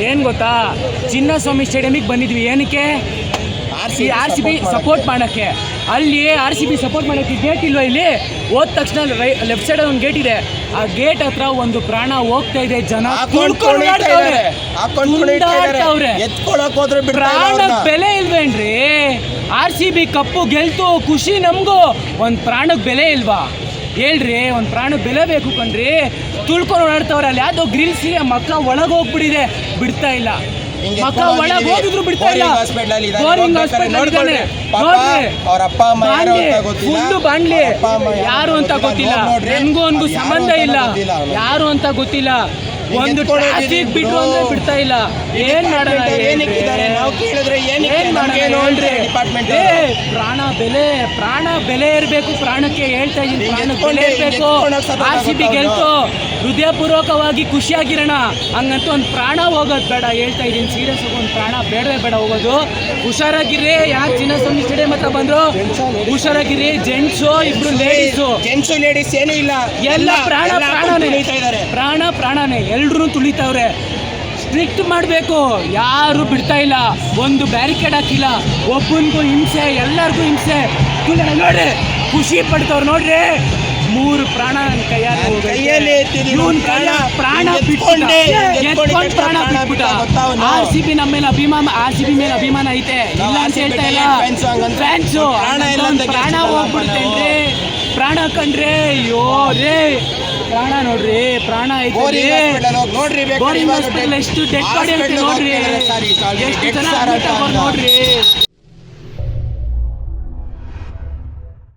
ಏನು ಗೊತ್ತಾ, ಚಿನ್ನಸ್ವಾಮಿ ಸ್ಟೇಡಿಯಮಿಗೆ ಬಂದಿದ್ವಿ ಏನಕ್ಕೆ? ಆರ್ ಸಿ ಬಿ ಸಪೋರ್ಟ್ ಮಾಡೋಕ್ಕೆ. ಅಲ್ಲಿ ಆರ್ ಸಿ ಬಿ ಸಪೋರ್ಟ್ ಮಾಡೋಕ್ಕೆ ಗೇಟ್ ಇಲ್ವಾ? ಇಲ್ಲಿ ಹೋದ ತಕ್ಷಣ ಲೆಫ್ಟ್ ಸೈಡಲ್ಲಿ ಒಂದು ಗೇಟ್ ಇದೆ. ಆ ಗೇಟ್ ಹತ್ರ ಒಂದು ಪ್ರಾಣ ಹೋಗ್ತಾ ಇದೆ. ಜನ ಪ್ರಾಣ ಬೆಲೆ ಇಲ್ವೇನ್ರಿ? ಆರ್ ಸಿ ಬಿ ಕಪ್ಪು ಗೆಲ್ತು, ಖುಷಿ ನಮಗೂ. ಒಂದು ಪ್ರಾಣಕ್ಕೆ ಬೆಲೆ ಇಲ್ವಾ ಹೇಳ್ರಿ? ಒಂದು ಪ್ರಾಣಕ್ಕೆ ಬೆಲೆ ಬೇಕು ಕಣ್ರಿ. ತುಳ್ಕೊಂಡು ಓಡಾಡ್ತವ್ರೆ. ಅಲ್ಲಿ ಯಾವುದೋ ಗ್ರಿಲ್ಸ್ಗೆ ಮಕ್ಕ ಒಳಗೆ ಹೋಗ್ಬಿಟ್ಟಿದೆ, ಬಿಡ್ತಾ ಇಲ್ಲ. ಮಕ್ಕ ಒಳಗೆ ಹೋಗಿದ್ರು ಬಿಡ್ತಾ ಇಲ್ಲ. ಬೋರಿಂಗ್ ಹಾಸ್ಪಿಟಲ್ ನೋಡ್ರಿ, ಫುಲ್ಲು ಬಾಣ್ಲಿ. ಯಾರು ಅಂತ ಗೊತ್ತಿಲ್ಲ, ನನಗೂ ಅವನಿಗೂ ಸಂಬಂಧ ಇಲ್ಲ. ಯಾರು ಅಂತ ಗೊತ್ತಿಲ್ಲ. ಒಂದು ಟ್ರಾಫಿಕ್ ಬಿಟ್ರು ಅಂದ್ರೆ ಬಿಡ್ತಾ ಇಲ್ಲ. ಏನ್ ಮಾಡೋಣ? ಪ್ರಾಣ ಬೆಲೆ ಇರಬೇಕು. ಪ್ರಾಣಕ್ಕೆ ಹೇಳ್ತಾ ಇದ್ದೀನಿ, ಪ್ರಾಣಕ್ಕೆ ಬೆಲೆ ಇರಬೇಕು. ಆರ್ ಸಿ ಬಿ ಗೆಲ್ತು, ಹೃದಯಪೂರ್ವಕವಾಗಿ ಖುಷಿಯಾಗಿರೋಣ. ಹಂಗಂತೂ ಒಂದು ಪ್ರಾಣ ಹೋಗೋದು ಬೇಡ, ಹೇಳ್ತಾ ಇದ್ದೀನಿ ಸೀರಿಯಸ್ ಆಗಿ. ಒಂದು ಪ್ರಾಣ ಬೇಡವೇ ಬೇಡ ಹೋಗೋದು. ಹುಷಾರಾಗಿರಿ. ಯಾಕೆ ಚಿನ್ನಸ್ವಾಮಿ ಸ್ಟೇಡಿಯಂ ಹತ್ರ ಬಂದ್ರು? ಹುಷಾರಾಗಿರಿ. ಜೆಂಟ್ಸು, ಇಬ್ರು ಲೇಡೀಸು. ಜೆಂಟ್ಸು ಲೇಡೀಸ್ ಏನೂ ಇಲ್ಲ, ಎಲ್ಲ ಪ್ರಾಣನೇ ಎಲ್ರೂ ತುಳಿತಾವ್ರೆ. ಸ್ಟ್ರಿಕ್ಟ್ ಮಾಡಬೇಕು, ಯಾರು ಬಿಡ್ತಾ ಇಲ್ಲ. ಒಂದು ಬ್ಯಾರಿಕೇಡ್ ಹಾಕಿಲ್ಲ, ಒಬ್ಬನಿಗೂ ಹಿಂಸೆ, ಎಲ್ಲರಿಗೂ ಹಿಂಸೆ. ನೋಡ್ರಿ, ಖುಷಿ ಪಡ್ತವ್ರು ನೋಡ್ರಿ. 3 ಪ್ರಾಣ ನನ್ನ ಕೈಯಲ್ಲಿ ಪ್ರಾಣ ಬಿಟ್ಬಿಟ್ಟ. ಆರ್ ಸಿ ಬಿ ನಮ್ಮ ಮೇಲೆ ಅಭಿಮಾನ, ಆರ್ ಸಿ ಬಿ ಮೇಲೆ ಅಭಿಮಾನ ಐತೆ, ಇಲ್ಲ ಅಂತ ಹೇಳ್ತಾ ಇಲ್ಲ. ಫ್ಯಾನ್ಸು ಪ್ರಾಣ ಹೋಗ್ಬಿಡ್ತೇನ್ರಿ. ಪ್ರಾಣ ಕಂಡ್ರೆ ಅಯ್ಯೋ ರೇ, ಪ್ರಾಣ ನೋಡ್ರಿ, ಪ್ರಾಣ ಐತೆ ನೋಡ್ರಿ. ಬೋರಿಂಗ್ ಹಾಸ್ಪಿಟಲ್ ಎಷ್ಟು ಡೆಡ್ ಬಾಡಿ ಐತೆ ನೋಡ್ರಿ, ಎಷ್ಟು ಜನ ನೋಡ್ರಿ.